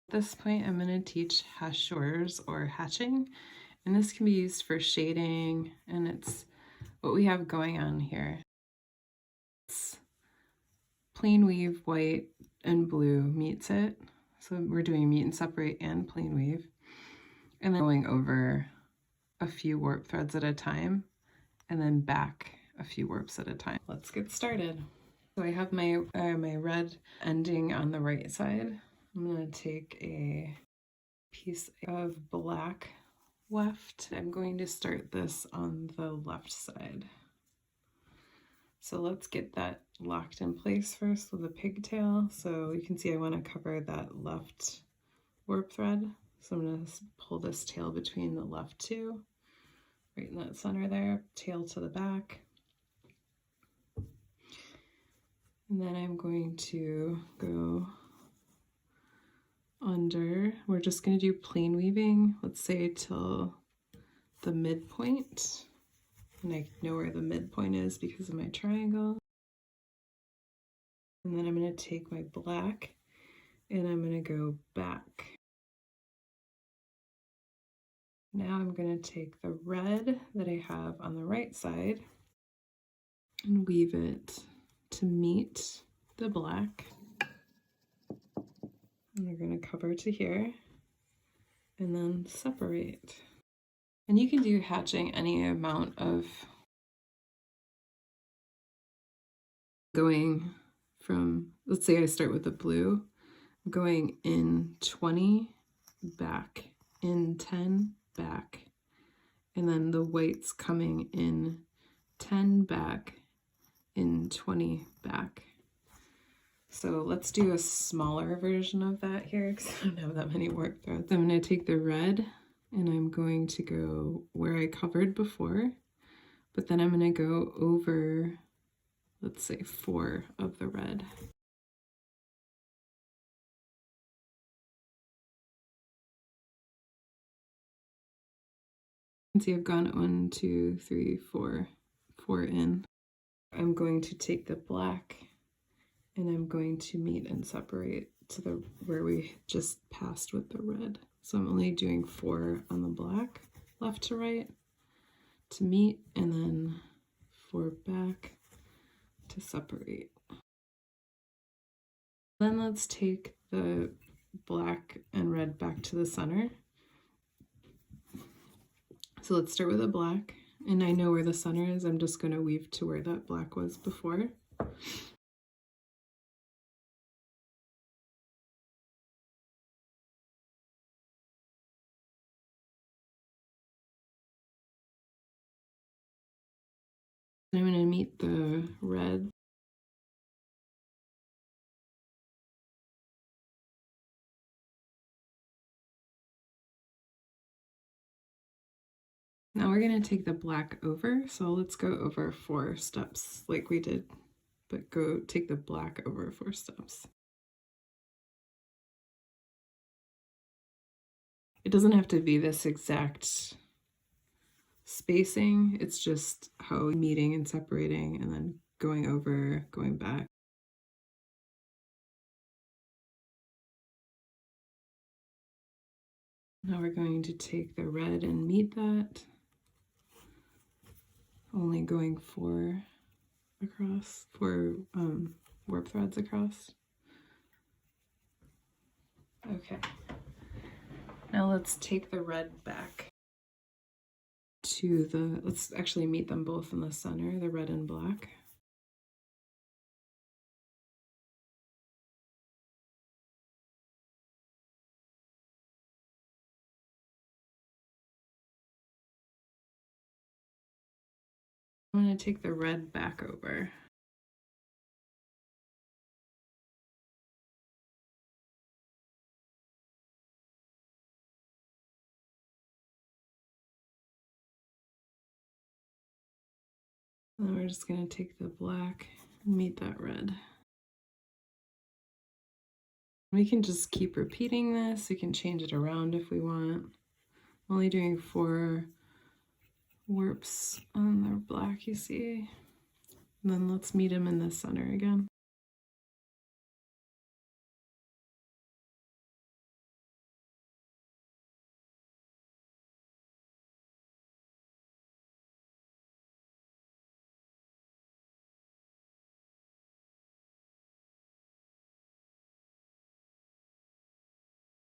At this point, I'm going to teach hachures or hatching, and this can be used for shading, and it's what we have going on here. It's plain weave, white and blue meets it. So we're doing meet and separate and plain weave, and then going over a few warp threads at a time, and then back a few warps at a time. Let's get started. So I have my red ending on the right side. I'm going to take a piece of black weft. I'm going to start this on the left side. So let's get that locked in place first with a pigtail. So you can see I want to cover that left warp thread. So I'm going to pull this tail between the left two, right in that center there, tail to the back. And then I'm going to go under. We're just going to do plain weaving, let's say till the midpoint. And I know where the midpoint is because of my triangle. And then I'm going to take my black and I'm going to go back. Now I'm going to take the red that I have on the right side and weave it to meet the black. And we're going to cover to here and then separate. And you can do hatching any amount of going from, let's say I start with the blue, going in 20, back, in 10, back, and then the white's coming in 10, back, in 20, back. So let's do a smaller version of that here because I don't have that many warp threads. I'm going to take the red and I'm going to go where I covered before, but then I'm going to go over, let's say 4 of the red. You can see I've gone 1, 2, 3, 4 in. I'm going to take the black and I'm going to meet and separate to the where we just passed with the red. So I'm only doing 4 on the black, left to right, to meet, and then 4 back to separate. Then let's take the black and red back to the center. So let's start with a black, and I know where the center is. I'm just going to weave to where that black was before. I'm going to meet the red. Now we're going to take the black over, so let's go over 4 steps like we did, but go take the black over 4 steps. It doesn't have to be this exact spacing, it's just how meeting and separating and then going over, going back. Now we're going to take the red and meet that, only going 4 across, 4 warp threads across. Okay, now let's take the red back to the, let's actually meet them both in the center, the red and black. I'm going to take the red back over. And then we're just going to take the black and meet that red. We can just keep repeating this. We can change it around if we want. I'm only doing 4 warps on the black, you see. And then let's meet them in the center again.